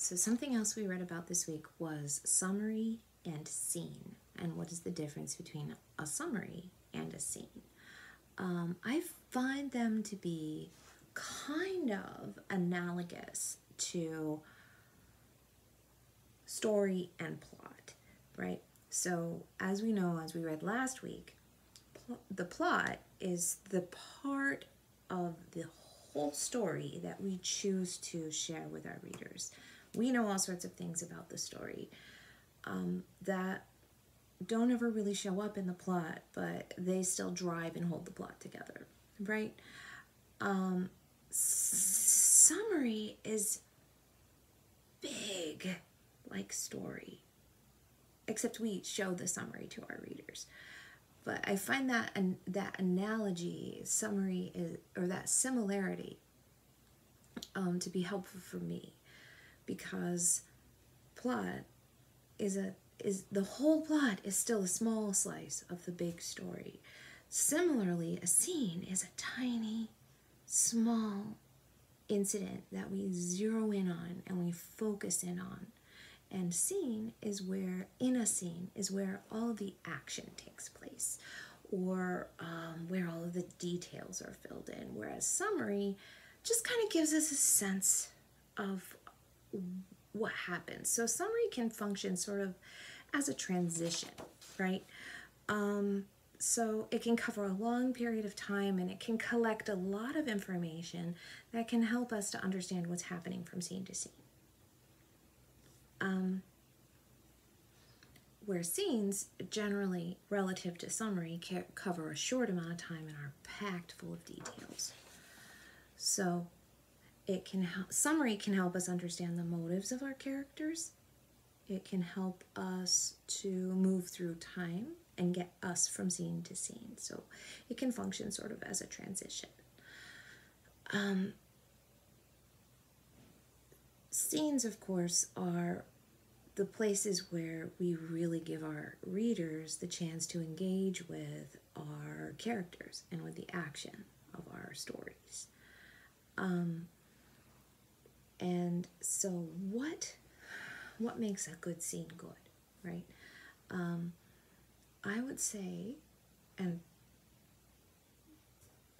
So something else we read about this week was summary and scene, and what is the difference between a summary and a scene. I find them to be kind of analogous to story and plot, right? So as we know, as we read last week, the plot is the part of the whole story that we choose to share with our readers. We know all sorts of things about the story that don't ever really show up in the plot, but they still drive and hold the plot together, right? Summary is big like story, except we show the summary to our readers. But I find that that analogy, summary, is, or that similarity, to be helpful for me, because plot is the whole plot is still a small slice of the big story. Similarly, a scene is a tiny, small incident that we zero in on and we focus in on. And scene is where, in a scene, is where all the action takes place, or where all of the details are filled in. Whereas summary just kind of gives us a sense of what happens. So summary can function sort of as a transition, right? So it can cover a long period of time, and it can collect a lot of information that can help us to understand what's happening from scene to scene. Where scenes, generally relative to summary, cover a short amount of time and are packed full of details. So summary can help us understand the motives of our characters. It can help us to move through time and get us from scene to scene. So it can function sort of as a transition. Scenes, of course, are the places where we really give our readers the chance to engage with our characters and with the action of our stories. And so what makes a good scene good, right? I would say, and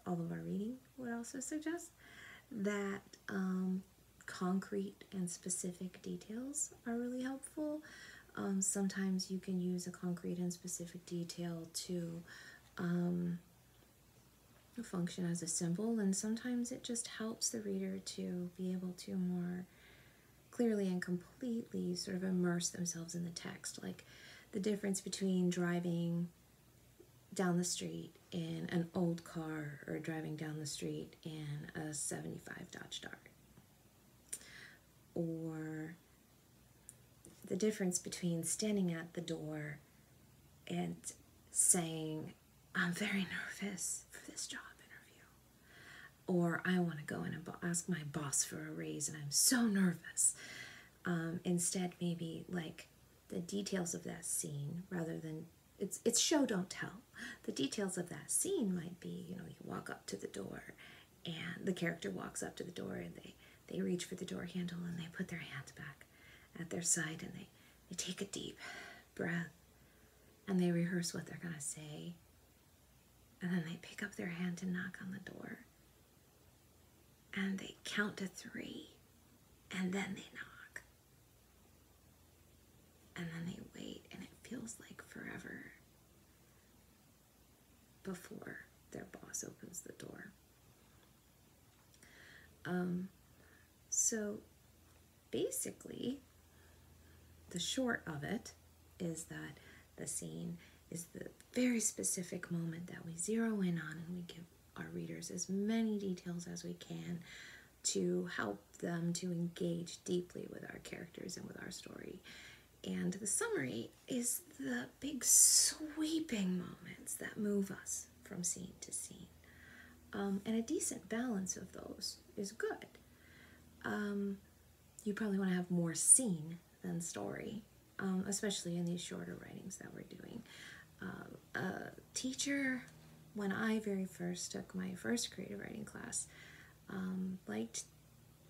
all of our reading would also suggest, that concrete and specific details are really helpful. Sometimes you can use a concrete and specific detail to function as a symbol, and sometimes it just helps the reader to be able to more clearly and completely sort of immerse themselves in the text, like the difference between driving down the street in an old car or driving down the street in a 75 Dodge Dart, or the difference between standing at the door and saying, "I'm very nervous for this job interview," or "I want to go in and ask my boss for a raise and I'm so nervous." Instead, maybe like the details of that scene, rather than it's show don't tell. The details of that scene might be, you walk up to the door, and the character walks up to the door, and they reach for the door handle, and they put their hands back at their side, and they take a deep breath, and they rehearse what they're going to say, and then they pick up their hand to knock on the door, and they count to 3, and then they knock, and then they wait, and it feels like forever before their boss opens the door. So basically, the short of it is that the scene is the very specific moment that we zero in on, and we give our readers as many details as we can to help them to engage deeply with our characters and with our story. And the summary is the big sweeping moments that move us from scene to scene. And a decent balance of those is good. You probably want to have more scene than story, especially in these shorter writings that we're doing. A teacher, when I very first took my first creative writing class, liked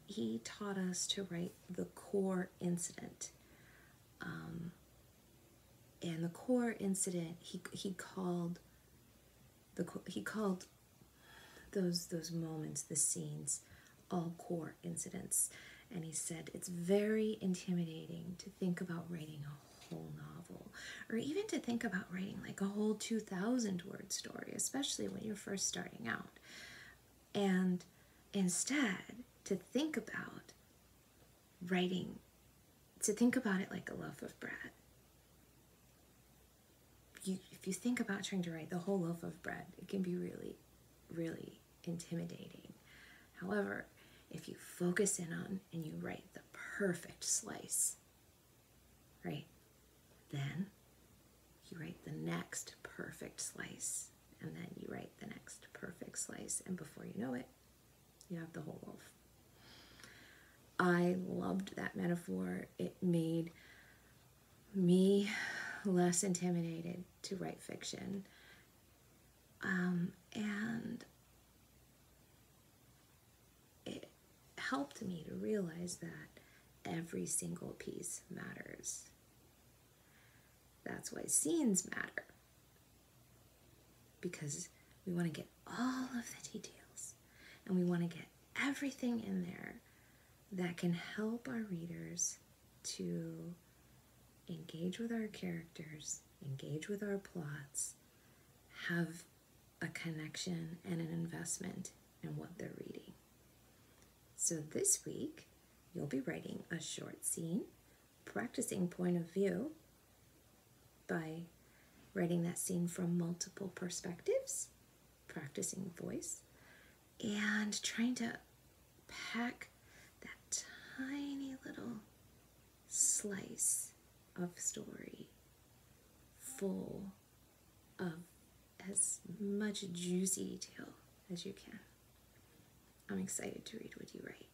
he taught us to write the core incident. And the core incident, he called those moments, the scenes, all core incidents. And he said it's very intimidating to think about writing a whole novel, or even to think about writing like a whole 2,000 word story, especially when you're first starting out. And instead, to think about it like a loaf of bread. If you think about trying to write the whole loaf of bread, it can be really, really intimidating. However, if you focus in on and you write the perfect slice, right, then you write the next perfect slice, and then you write the next perfect slice, and before you know it, you have the whole loaf. I loved that metaphor. It made me less intimidated to write fiction. And it helped me to realize that every single piece matters. That's why scenes matter, because we want to get all of the details, and we want to get everything in there that can help our readers to engage with our characters, engage with our plots, have a connection and an investment in what they're reading. So this week, you'll be writing a short scene, practicing point of view by writing that scene from multiple perspectives, practicing voice, and trying to pack that tiny little slice of story full of as much juicy detail as you can. I'm excited to read what you write.